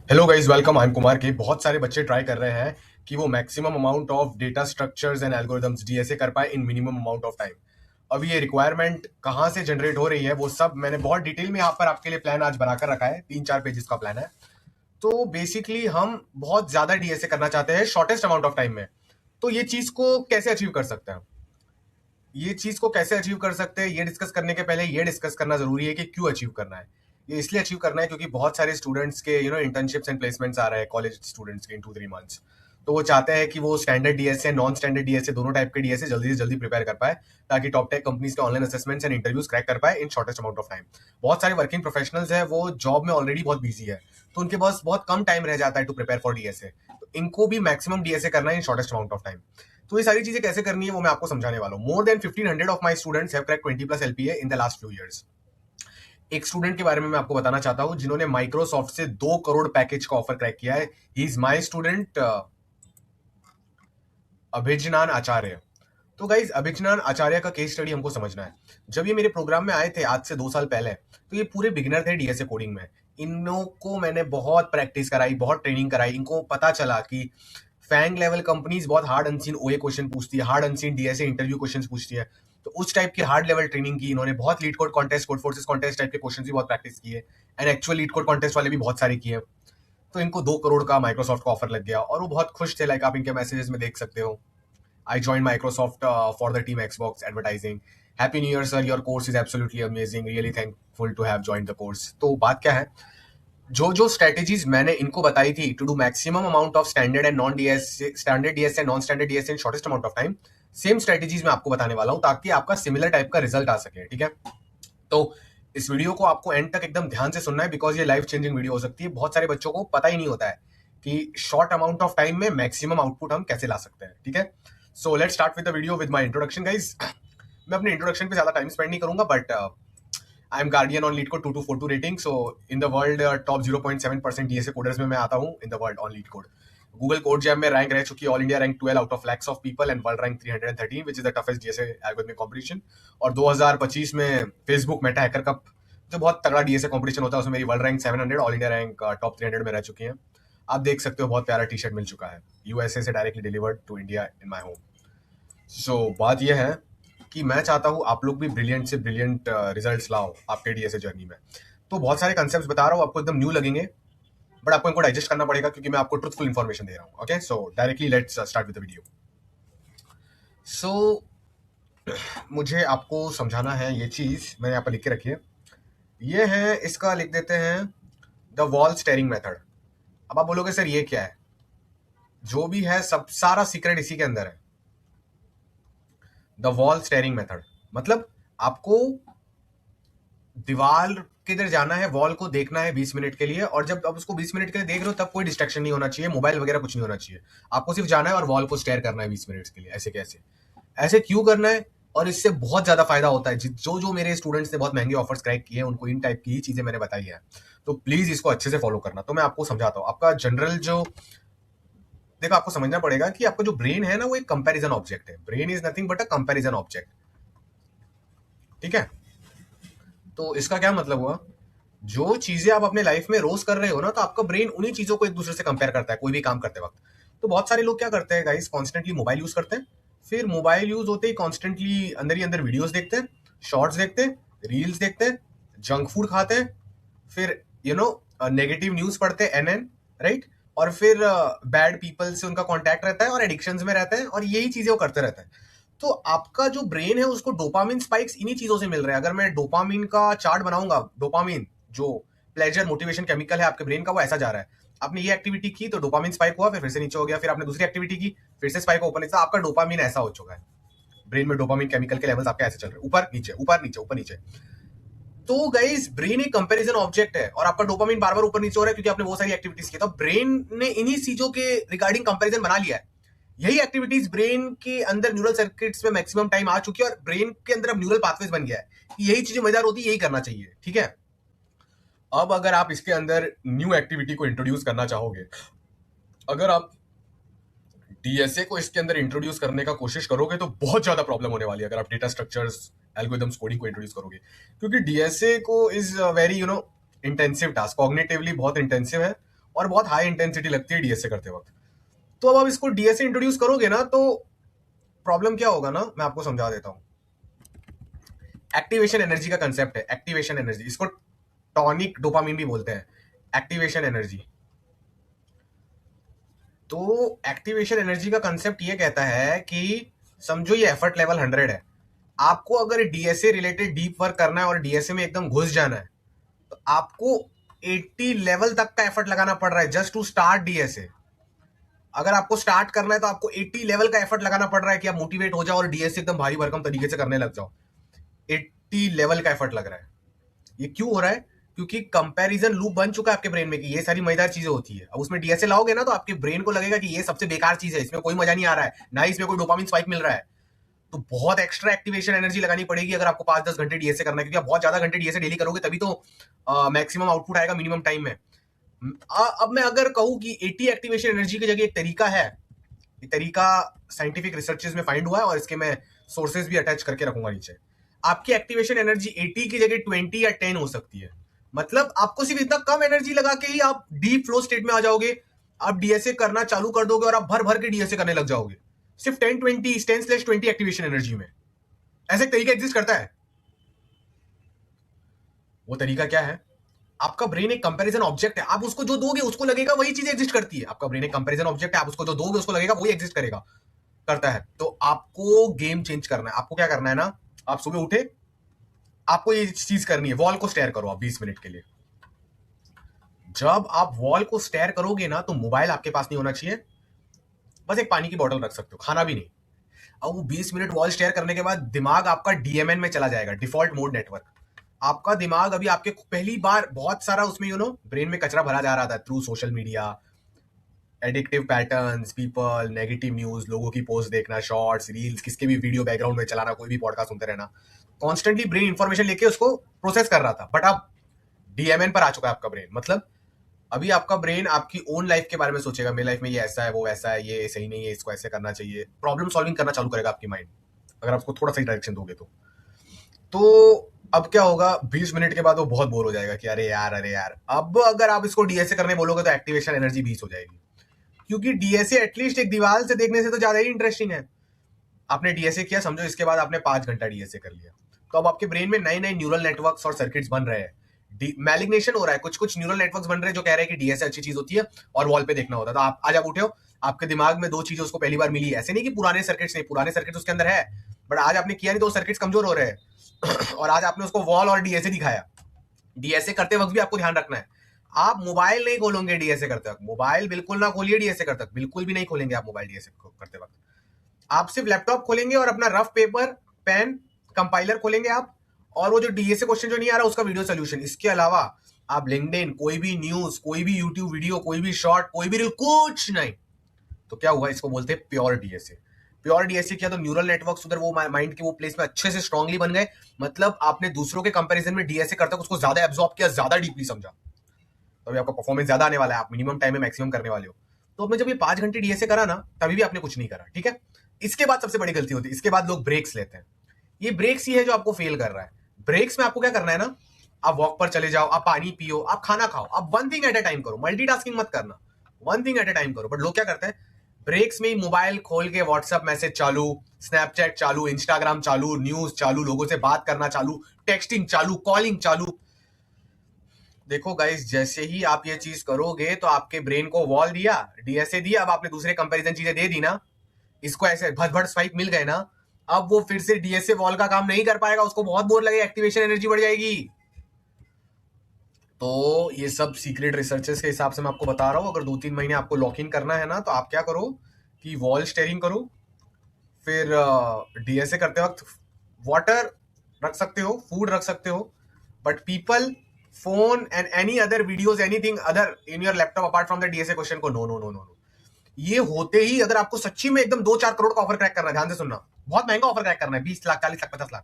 Hello guys, welcome. I am Kumar के। बहुत सारे बच्चे ट्राई कर रहे हैं कि वो maximum amount of data structures and algorithms DSA कर पाए इन मिनिमम अमाउंट ऑफ टाइम। अब ये रिक्वायरमेंट कहाँ से जनरेट हो रही है वो सब मैंने बहुत डिटेल में यहाँ पर आपके लिए प्लान आज बनाकर रखा है। 3-4 पेजेस का प्लान है। तो बेसिकली हम बहुत ज्यादा डीएसए करना चाहते हैं शॉर्टेस्ट अमाउंट ऑफ टाइम में। तो ये चीज को कैसे अचीव कर सकते हैं, ये डिस्कस करने के पहले ये डिस्कस करना जरूरी है कि क्यों अचीव करना है। ये इसलिए अचीव करना है क्योंकि बहुत सारे स्टूडेंट्स के इंटर्नशिप्स एंड प्लेसमेंट्स आ रहे हैं कॉलेज स्टूडेंट्स के इन 2-3 मंथ्स। तो वो चाहते हैं कि वो standard DSA, non standard DSA, दोनों टाइप के डीएसए जल्दी से जल्दी प्रिपेयर कर पाए, ताकि टॉप टेक कंपनीज के online assessments and interviews crack कर पाए इन शॉर्टेस्ट अमाउंट ऑफ टाइम। बहुत सारे वर्किंग प्रोफेशनल्स हैं, वो जॉब में ऑलरेडी बहुत बिजी है, तो उनके पास बहुत कम टाइम रह जाता है टू प्रिपेयर फॉर डीएसए। तो इनको भी मैक्सिमम डीएसए करना है इन शॉर्टेस्ट अमाउंट ऑफ टाइम। तो ये सारी चीजें कैसे करनी है वो मैं आपको समझाने वाला हूँ। More than 1500 of my students have cracked 20+ LPA in the last few years. एक स्टूडेंट के बारे में मैं आपको बताना चाहता हूं जिन्होंने माइक्रोसॉफ्ट से 2 करोड़ पैकेज का ऑफर क्रैक किया है। ही इज माई स्टूडेंट अभिजनान आचार्य। तो गाइज, अभिजनान आचार्य का केस स्टडी हमको समझना है। जब ये मेरे प्रोग्राम में आए थे आज से 2 साल पहले, तो ये पूरे बिगिनर थे डीएसए कोडिंग में। इनों को मैंने बहुत प्रैक्टिस कराई, बहुत ट्रेनिंग कराई। इनको पता चला कि फैंग लेवल कंपनीज बहुत हार्ड अनसीन ओए क्वेश्चन पूछती है, hard unseen DSA interview question पूछती है। तो उस टाइप की हार्ड लेवल ट्रेनिंग की इन्होंने। बहुत leet code contest, code forces contest type के क्वेश्चन भी बहुत प्रैक्टिस किए, and actual leet code contest वाले भी बहुत सारे किए। तो इनको 2 करोड़ का माइक्रोसॉफ्ट का ऑफर लग गया और वो बहुत खुश थे। लाइक आप इनके मैसेजेस में देख सकते हो, I joined Microsoft for the team Xbox advertising. Happy New Year, sir. Your course is absolutely amazing. Really thankful to have joined the course. तो बात क्या है, जो जो स्ट्रेटेजीज मैंने इनको बताई थी to do maximum amount of standard and non DSA, standard DSA, non standard DSA in shortest amount of time, same strategies मैं आपको बताने वाला हूं ताकि आपका सिमिलर टाइप का रिजल्ट आ सके। ठीक है, तो इस वीडियो को आपको एंड तक एकदम ध्यान से सुनना है, बिकॉज ये लाइफ चेंजिंग वीडियो हो सकती है। बहुत सारे बच्चों को पता ही नहीं होता है कि शॉर्ट अमाउंट ऑफ टाइम में मैक्सिमम आउटपुट हम कैसे ला सकते हैं। ठीक है, so let's start with the video with my introduction guys. मैं अपने इंट्रोडक्शन पे ज्यादा टाइम स्पेंड नहीं करूंगा, but I am guardian on leet code 2242 rating. So in the world top 0.7% DSA coders में मैं आता हूं in the world on leet code. Google code jam में रैंक रह चुकी है all India rank 12 out of lakhs of people and world rank 313, which is the toughest DSA algorithmic competition. और 2025 में फेसबुक मेटा हैकर कप, जो बहुत तगड़ा DSA competition होता है, उसमें मेरी world rank 700, all India rank top 300 में रह चुकी है। आप देख सकते हो बहुत प्यारा टी शर्ट मिल चुका है, यूएसए से directly delivered to India in my home. So बात यह है कि मैं चाहता हूं आप लोग भी ब्रिलियंट से ब्रिलियंट रिजल्ट्स लाओ आपके डीएसए जर्नी में। तो बहुत सारे कंसेप्ट्स बता रहा हूं, आपको एकदम न्यू लगेंगे, बट आपको इनको डाइजेस्ट करना पड़ेगा क्योंकि मैं आपको ट्रुथफुल इन्फॉर्मेशन दे रहा हूं। Okay, so directly let's start with the video. So मुझे आपको समझाना है, ये चीज मैंने यहाँ पर लिख के रखी है। ये है, इसका लिख देते हैं द वॉल स्टेयरिंग मेथड। अब आप बोलोगे सर ये क्या है? जो भी है सब सारा सीक्रेट इसी के अंदर है। द वॉल स्टेयरिंग मेथड मतलब आपको दीवार किधर जाना है, वॉल को देखना है 20 मिनट के लिए, और जब आप उसको 20 मिनट के लिए देख रहे हो तब कोई डिस्ट्रैक्शन नहीं होना चाहिए, मोबाइल वगैरह कुछ नहीं होना चाहिए। आपको सिर्फ जाना है और वॉल को स्टेयर करना है 20 मिनट के लिए। ऐसे कैसे, ऐसे क्यों करना है? और इससे बहुत ज्यादा फायदा होता है। जो जो मेरे स्टूडेंट्स ने बहुत महंगे ऑफर्स क्रैक किए हैं उनको इन टाइप की ही चीजें मैंने बताई है, तो प्लीज इसको अच्छे से फॉलो करना। तो मैं आपको समझाता हूँ। आपका जनरल जो, देखो आपको समझना पड़ेगा कि आपका जो ब्रेन है ना, वो एक कंपैरिजन ऑब्जेक्ट है। Brain is nothing but a comparison object. ठीक है, तो इसका क्या मतलब हुआ, जो चीजें आप अपने लाइफ में रोज कर रहे हो ना, तो आपका ब्रेन उन्हीं चीजों को एक दूसरे से कंपेयर करता है कोई भी काम करते वक्त। तो बहुत सारे लोग क्या करते हैं गाइस, कॉन्स्टेंटली मोबाइल यूज करते हैं, फिर मोबाइल यूज होते ही कॉन्स्टेंटली अंदर ही अंदर वीडियोस देखते हैं, शॉर्ट्स देखते हैं, रील्स देखते हैं, जंक फूड खाते हैं, फिर नेगेटिव न्यूज पढ़ते हैं, एनएन, राइट, और फिर बैड पीपल से उनका कॉन्टैक्ट रहता है और एडिक्शंस में रहते हैं, और यही चीजें वो करते रहते हैं। तो आपका जो ब्रेन है उसको डोपामिन स्पाइक्स इन्हीं चीजों से मिल रहे हैं। अगर मैं डोपामिन का चार्ट बनाऊंगा, डोपामिन जो प्लेजर मोटिवेशन केमिकल है आपके ब्रेन का, वो ऐसा जा रहा है। आपने ये एक्टिविटी की तो डोपामिन स्पाइक हुआ, फिर से नीचे हो गया, फिर आपने दूसरी एक्टिविटी की, फिर से स्पाइक ऊपर नीचे। आपका डोपामिन ऐसा हो चुका है, ब्रेन में डोपामिन केमिकल के लेवल्स आपके ऐसे चल रहे हैं, ऊपर नीचे ऊपर नीचे ऊपर नीचे। तो गाइस, ब्रेन एक कंपैरिजन ऑब्जेक्ट है और आपका डोपामिन बार बार ऊपर नीचे हो रहा है क्योंकि आपने वो सारी एक्टिविटीज की। तो ब्रेन ने इन्हीं चीजों के रिगार्डिंग कंपैरिजन बना लिया है। यही एक्टिविटीज ब्रेन के अंदर न्यूरल सर्किट्स में मैक्सिमम टाइम आ चुकी है और ब्रेन के अंदर अब न्यूरल पाथवेज बन गया है कि यही चीजें मजेदार होती है, यही करना चाहिए। ठीक है, अब अगर आप इसके अंदर न्यू एक्टिविटी को इंट्रोड्यूस करना चाहोगे, अगर आप डीएसए को इसके अंदर इंट्रोड्यूस करने का कोशिश करोगे तो बहुत ज्यादा प्रॉब्लम होने वाली है। अगर आप डेटा स्ट्रक्चर्स, एल्गोरिथम्स, कोडिंग को इंट्रोड्यूस करोगे, क्योंकि डीएसए को is very intensive task, cognitively बहुत इंटेंसिव है, और बहुत हाई इंटेंसिटी लगती है डीएसए करते वक्त। तो अब आप इसको डीएसए इंट्रोड्यूस करोगे ना, तो प्रॉब्लम क्या होगा ना, मैं आपको समझा देता हूं। एक्टिवेशन एनर्जी का कंसेप्ट है, एक्टिवेशन एनर्जी, इसको टॉनिक डोपामिन भी बोलते हैं, एक्टिवेशन एनर्जी। तो एक्टिवेशन एनर्जी का कंसेप्ट ये कहता है कि समझो ये एफर्ट लेवल 100 है, आपको अगर डीएसए रिलेटेड डीप वर्क करना है और डीएसए में एकदम घुस जाना है, तो आपको 80 लेवल तक का एफर्ट लगाना पड़ रहा है जस्ट टू स्टार्ट डीएसए। अगर आपको स्टार्ट करना है तो आपको 80 लेवल का एफर्ट लगाना पड़ रहा है कि आप मोटिवेट हो जाओ और डीएसए एकदम भारी भरकम तरीके से करने लग जाओ। 80 लेवल का एफर्ट लग रहा है। ये क्यों हो रहा है? क्योंकि कंपैरिजन लूप बन चुका है आपके ब्रेन में कि ये सारी मजेदार चीजें होती है। अब उसमें डीएसए लाओगे ना, तो आपके ब्रेन को लगेगा कि ये सबसे बेकार चीज है, इसमें कोई मजा नहीं आ रहा है, ना ही इसमें कोई डोपामिन स्पाइक मिल रहा है। तो बहुत एक्स्ट्रा एक्टिवेशन एनर्जी लगानी पड़ेगी अगर आपको 5-10 घंटे डीएसए करना है, क्योंकि आप बहुत ज्यादा घंटे डीएसए डेली करोगे तभी तो मैक्सिमम आउटपुट आएगा मिनिमम टाइम में। अब मैं अगर कहूं कि 80 एक्टिवेशन एनर्जी की जगह एक तरीका है, ये तरीका साइंटिफिक रिसर्चेस में फाइंड हुआ है और इसके मैं सोर्सेज भी अटैच करके रखूंगा नीचे। आपकी एक्टिवेशन एनर्जी 80 की जगह 20 या 10 हो सकती है। मतलब आपको सिर्फ इतना कम एनर्जी लगा के ही आप डीप फ्लो स्टेट में आ जाओगे, आप डीएसए करना चालू कर दोगे और आप भर भर के डीएसए करने लग जाओगे सिर्फ 10/20 एक्टिवेशन एनर्जी में। ऐसे एक तरीका एग्जिस्ट करता है। वो तरीका क्या है? आपका ब्रेन एक कंपैरिजन ऑब्जेक्ट है, आप उसको जो दोगे उसको लगेगा वही चीज एग्जिस्ट करती है। आपका ब्रेन एक कंपैरिजन ऑब्जेक्ट है, आप उसको जो दोगे उसको लगेगा वही एग्जिस्ट करेगा, करता है। तो आपको गेम चेंज करना है। आपको क्या करना है ना, आप सुबह उठे, आपको ये चीज करनी है, वॉल को स्टेयर करो आप 20 मिनट के लिए। जब आप वॉल को स्टेयर करोगे ना, तो मोबाइल आपके पास नहीं होना चाहिए, बस एक पानी की बोतल रख सकते हो, खाना भी नहीं। अब वो 20 मिनट वॉल स्टेयर करने के बाद दिमाग आपका डीएमएन में चला जाएगा, डिफॉल्ट मोड नेटवर्क। आपका दिमाग अभी आपके पहली बार बहुत सारा उसमें ब्रेन में कचरा भरा जा रहा था through social media, addictive patterns, people, negative news, लोगों की पोस्ट देखना, शॉर्ट्स, रील्स, किसके भी वीडियो बैकग्राउंड में चलाना, कोई भी पॉडकास्ट सुनते रहना, कॉन्स्टेंटली ब्रेन इंफॉर्मेशन लेके उसको प्रोसेस कर रहा था। बट अब डीएमएन पर आ चुका है आपका ब्रेन। मतलब अभी आपका ब्रेन आपकी ओन लाइफ के बारे में सोचेगा, मेरी लाइफ में ये ऐसा है, वो वैसा है, ये सही नहीं है, इसको ऐसे करना चाहिए, प्रॉब्लम सॉल्विंग करना चालू करेगा आपकी माइंड, अगर आपको थोड़ा सा डायरेक्शन दोगे तो अब क्या होगा, 20 मिनट के बाद वो बहुत बोर हो जाएगा कि अरे यार अरे यार। अब अगर आप इसको डीएसए करने बोलोगे तो एक्टिवेशन एनर्जी 20 हो जाएगी, क्योंकि डीएसए एटलीस्ट एक दीवार से देखने से तो ज्यादा ही इंटरेस्टिंग है। आपने डीएसए किया, समझो इसके बाद आपने 5 घंटा डीएसए कर लिया, तो अब आपके ब्रेन में नए नए न्यूरल नेटवर्क्स और सर्किट्स बन रहे हैं, मैलिग्नेशन हो रहा है, कुछ कुछ न्यूरल नेटवर्क्स बन रहे हैं जो कह रहे हैं कि डीएसए अच्छी चीज होती है और वॉल पे देखना होता है। तो आप आज आप उठे हो, आपके दिमाग में दो चीजें उसको पहली बार मिली, ऐसे नहीं कि पुराने सर्किट्स नहीं, पुराने सर्किट्स उसके अंदर है, बट आज आपने किया नहीं तो सर्किट्स कमजोर हो रहे हैं और आज आपने उसको वॉल और डीएसए दिखाया। डीएसए करते वक्त भी आपको ध्यान रखना है, आप मोबाइल नहीं खोलोगे डीएसए करते वक्त, मोबाइल बिल्कुल ना खोलिए डीएसए करते वक्त, बिल्कुल भी नहीं खोलेंगे आप मोबाइल डीएसए करते वक्त। आप सिर्फ लैपटॉप खोलेंगे और अपना रफ पेपर, पेन, कंपाइलर खोलेंगे आप, और वो जो डीएसए क्वेश्चन जो नहीं आ रहा उसका वीडियो सोल्यूशन। इसके अलावा आप लिंक्डइन, कोई भी न्यूज, कोई भी यूट्यूब वीडियो, कोई भी शॉर्ट, कोई भी रील, कुछ नहीं। तो क्या हुआ, इसको बोलते हैं प्योर डीएसए। प्योर डीएसए किया तो न्यूरल नेटवर्क्स उधर वो माइंड के वो प्लेस में अच्छे से स्ट्रांगली बन गए। मतलब आपने दूसरों के कंपैरिजन में डीएसए करते उसको ज्यादा एब्जॉर्ब किया, ज्यादा डीपली समझा, तो अभी आपका परफॉर्मेंस ज्यादा आने वाला है, आप मिनिमम टाइम में मैक्सिमम करने वाले हो। तो आपने जब ये 5 घंटे डीएसए करा ना, तभी भी आपने कुछ नहीं करा, ठीक है। इसके बाद सबसे बड़ी गलती होती है, इसके बाद लोग ब्रेक्स लेते हैं। ये ब्रेक्स ही है जो आपको फेल कर रहा है। ब्रेक्स में आपको क्या करना है ना, आप वॉक पर चले जाओ, आप पानी पियो, आप खाना खाओ, आप one thing at A time करो, मल्टीटास्किंग मत करना, one thing at A time करो। बट लोग क्या करते हैं, ब्रेक्स में ही मोबाइल खोल के व्हाट्सएप मैसेज चालू, स्नैपचैट चालू, इंस्टाग्राम चालू, न्यूज चालू, लोगों से बात करना चालू, टेक्सटिंग चालू, कॉलिंग चालू। देखो गाइस, जैसे ही आप ये चीज करोगे तो आपके ब्रेन को वॉल दिया, डीएसए दिया, अब आपने दूसरे कंपैरिजन चीजें दे दी ना, इसको ऐसे भट भट स्पाइक मिल गए ना, अब वो फिर से डीएसए वॉल का काम नहीं कर पाएगा, उसको बहुत बोर लगेगा, एक्टिवेशन एनर्जी बढ़ जाएगी। तो ये सब सीक्रेट रिसर्चेस के हिसाब से मैं आपको बता रहा हूं। अगर 2-3 महीने आपको लॉक इन करना है ना, तो आप क्या करो कि वॉल स्टेयरिंग करो, फिर डीएसए करते वक्त वाटर रख सकते हो, फूड रख सकते हो, but people, phone and any other videos, anything other in your laptop apart from the DSA question को no no no no no. ये होते ही अगर आपको सच्ची में एकदम 2-4 करोड़ का ऑफर क्रैक करना है, ध्यान से सुनना, बहुत महंगा ऑफर क्रैक करना है, 20 लाख, 40 लाख, 50 लाख,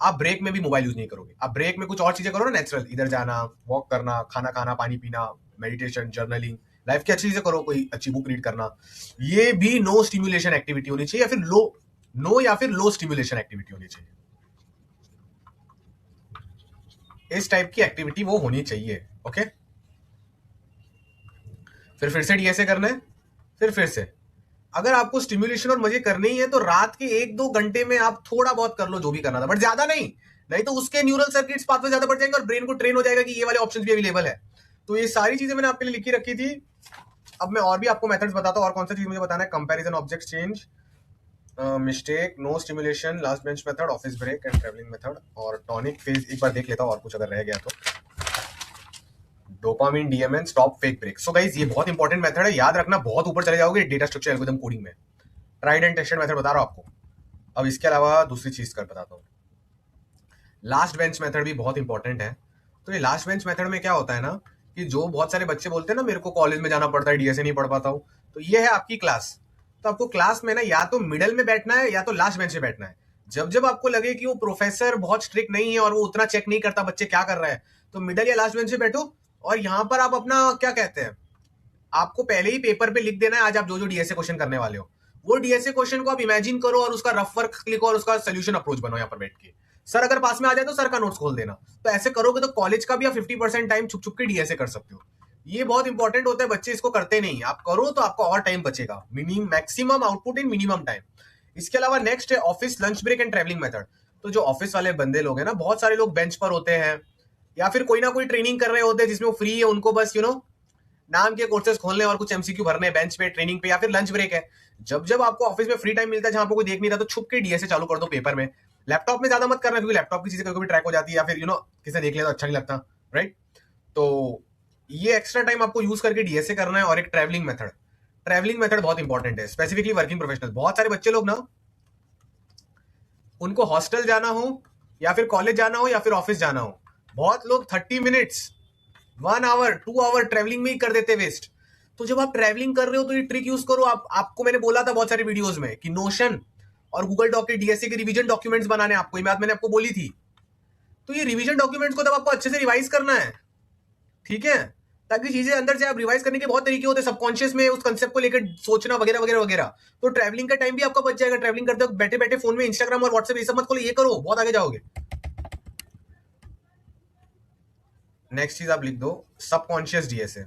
आप ब्रेक में भी मोबाइल यूज नहीं करोगे। आप ब्रेक में कुछ और चीजें करो ना, नेचुरल, इधर जाना, वॉक करना, खाना खाना, पानी पीना, मेडिटेशन, जर्नलिंग, लाइफ की अच्छी चीजें करो, कोई अच्छी बुक रीड करना। ये भी नो स्टिमुलेशन एक्टिविटी होनी चाहिए, या फिर लो स्टिमुलेशन एक्टिविटी होनी चाहिए। इस टाइप की एक्टिविटी वो होनी चाहिए, ओके। फिर से डीएसए करना है, फिर से। अगर आपको स्टिमुलेशन और मजे करने ही है तो रात के 1-2 घंटे में आप थोड़ा बहुत कर लो जो भी करना था, बट ज्यादा नहीं तो उसके न्यूरल सर्किट्स पाथवे ज्यादा बढ़ जाएंगे और ब्रेन को ट्रेन हो जाएगा कि ये वाले ऑप्शंस भी अवेलेबल है। तो ये सारी चीजें मैंने आपके लिए लिखी रखी थी। अब मैं और भी आपको मेथड्स बताता हूँ और कौन सा चीज मुझे बताना है। Comparison object change, mistake, no stimulation, last bench method, office break and travelling method और टॉनिक फेज। एक बार देख लेता हूँ और कुछ अगर रह गया तो। Dopamine, DMN, stop, fake break. So guys ये बहुत इंपॉर्टेंट मेथड है, याद रखना, बहुत ऊपर चले जाओगे डेटा स्ट्रक्चर एल्गोरिथम कोडिंग में। ट्राइड एंड टेस्टेड मेथड बता रहा हूं आपको। अब इसके अलावा दूसरी चीज कर बताता हूँ। लास्ट बेंच मेथड भी बहुत इंपॉर्टेंट है। तो ये लास्ट बेंच मेथड में क्या होता है ना, कि जो बहुत सारे बच्चे बोलते हैं ना मेरे को कॉलेज में जाना पड़ता है, डीएसए नहीं पढ़ पाता हूँ, तो ये है आपकी क्लास। तो आपको क्लास में ना या तो मिडल में बैठना है या तो लास्ट बेंच में बैठना है। जब जब आपको लगे कि वो प्रोफेसर बहुत स्ट्रिक्ट नहीं है और वो उतना चेक नहीं करता बच्चे क्या कर रहे हैं, तो मिडल या लास्ट बेंच पे बैठो। और यहाँ पर आप अपना क्या कहते हैं, आपको पहले ही पेपर पे लिख देना है आज आप जो जो डीएसए क्वेश्चन करने वाले हो, वो डीएसए क्वेश्चन को आप इमेजिन करो और उसका रफ वर्क लिखो और उसका सोल्यूशन अप्रोच बनो यहाँ पर बैठ के। सर अगर पास में आ जाए तो सर का नोट्स खोल देना। तो ऐसे करोगे तो कॉलेज का भी आप 50% टाइम छुप छुप के डीएसए कर सकते हो। ये बहुत इंपॉर्टेंट होता है, बच्चे इसको करते नहीं। आप करो तो आपको और टाइम बचेगा, minimum maximum output in minimum time. इसके अलावा नेक्स्ट है office lunch break and travelling method. तो जो ऑफिस वाले बंदे लोग हैं ना, बहुत सारे लोग बेंच पर होते हैं या फिर कोई ना कोई ट्रेनिंग कर रहे होते हैं जिसमें वो फ्री है, उनको बस नाम के कोर्सेज खोलने और कुछ एमसीक्यू भरने बेंच पे ट्रेनिंग पे, या फिर लंच ब्रेक है। जब जब आपको ऑफिस में फ्री टाइम मिलता है जहां पर कोई देख नहीं रहा, तो छुप के डीएसए चालू कर दो पेपर में। लैपटॉप में ज्यादा मत करना क्योंकि लैपटॉप की चीजें कभी ट्रैक हो जाती है या फिर किसी ने देख लिया तो अच्छा नहीं लगता, राइट। तो ये एक्स्ट्रा टाइम आपको यूज करके डीएसए करना है। और एक ट्रैवलिंग मेथड, ट्रैवलिंग मेथड बहुत इंपॉर्टेंट है, स्पेसिफिकली वर्किंग प्रोफेशनल। बहुत सारे बच्चे लोग ना, उनको हॉस्टल जाना हो या फिर कॉलेज जाना हो या फिर ऑफिस जाना हो, बहुत लोग 30 मिनट्स, 1 आवर, 2 आवर ट्रेवलिंग में ही कर देते वेस्ट। तो जब आप ट्रैवलिंग कर रहे हो तो ये ट्रिक यूज करो। आपको मैंने बोला था बहुत सारे वीडियोस में कि नोशन और गूगल डॉक के डीएसए के रिवीजन डॉक्यूमेंट्स बनाने आपको, ये बात मैंने आपको बोली थी। तो ये रिवीजन डॉक्यूमेंट्स को तब आपको अच्छे से रिवाइज करना है, ठीक है, ताकि चीजें अंदर से आप रिवाइज करने के बहुत तरीके होते हैं सबकॉन्शियस में, उस कंसेप्ट को लेकर सोचना वगैरह वगैरह वगैरह। तो ट्रैवलिंग का टाइम भी आपका बच जाएगा। ट्रैवलिंग करते वक्त बैठे बैठे फोन में इंस्टाग्राम और व्हाट्सएप ये सब मत खोलो, ये करो, बहुत आगे जाओगे। नेक्स्ट चीज आप लिख दो सबकॉन्शियस डीएसए।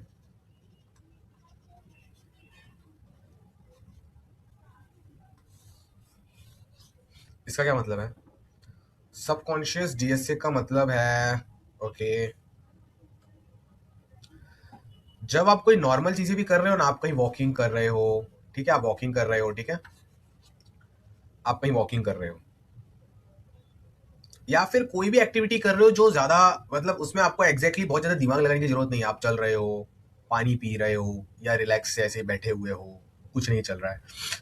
इसका क्या मतलब है? सबकॉन्शियस डीएसए का मतलब है, ओके, जब आप कोई नॉर्मल चीजें भी कर रहे हो ना, आप कहीं वॉकिंग कर रहे हो, ठीक है, आप वॉकिंग कर रहे हो, ठीक है, आप कहीं वॉकिंग कर रहे हो या फिर कोई भी एक्टिविटी कर रहे हो जो ज्यादा, मतलब उसमें आपको एग्जैक्टली बहुत ज्यादा दिमाग लगाने की जरूरत नहीं है। आप चल रहे हो, पानी पी रहे हो या रिलैक्स से ऐसे बैठे हुए हो, कुछ नहीं चल रहा है,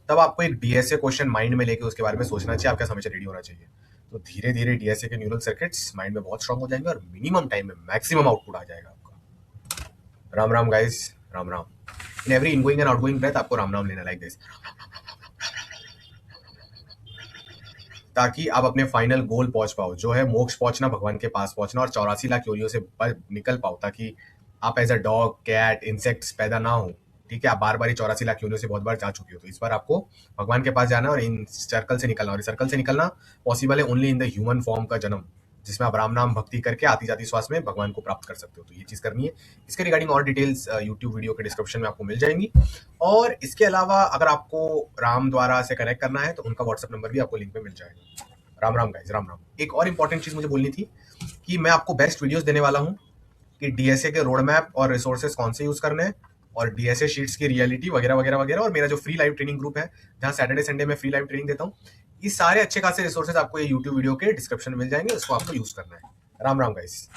तब आपको एक डीएसए क्वेश्चन माइंड में लेके उसके बारे में सोचना चाहिए, आपका समय से रेडी होना चाहिए। तो धीरे धीरे डीएसए के न्यूरल सर्किट्स माइंड में बहुत स्ट्रांग हो जाएंगे और मिनिमम टाइम में मैक्सिमम आउटपुट आ जाएगा आपका। Ram Ram guys, Ram Ram. In every ingoing and outgoing breath आपको राम नाम लेना, लाइक दिस, ताकि आप अपने फाइनल गोल पहुंच पाओ, जो है मोक्ष पहुंचना, भगवान के पास पहुंचना और 84 लाख योनियों से निकल पाओ, ताकि आप as a dog, cat, insects पैदा ना हो, ठीक है। आप बार बार ही 84 लाख योनियों से बहुत बार जा चुके हो, तो इस बार आपको भगवान के पास जाना और इन सर्कल से निकलना। और इस सर्कल से निकलना पॉसिबल है only in the human form का जन्म, जिसमें आप राम नाम भक्ति करके आती जाती श्वास में भगवान को प्राप्त कर सकते हो। तो ये चीज करनी है। इसके रिगार्डिंग और डिटेल्स यूट्यूब वीडियो के डिस्क्रिप्शन में आपको मिल जाएंगी। और इसके अलावा अगर आपको राम द्वारा से कनेक्ट करना है तो उनका व्हाट्सएप नंबर भी आपको लिंक में मिल जाएगा। राम राम गाइज, राम राम। एक और इंपॉर्टेंट चीज मुझे बोलनी थी कि मैं आपको बेस्ट वीडियोस देने वाला हूं कि डीएसए के रोड मैप और रिसोर्सेज कौन से यूज करने हैं और डीएसए शीट्स की रियलिटी वगैरह वगैरह वगैरह। और मेरा जो फ्री लाइव ट्रेनिंग ग्रुप है जहां सैटरडे संडे में फ्री लाइव ट्रेनिंग देता हूँ, ये सारे अच्छे खासे रिसोर्सेज आपको ये यूट्यूब वीडियो के डिस्क्रिप्शन में मिल जाएंगे, उसको आपको यूज करना है। राम राम गाइस।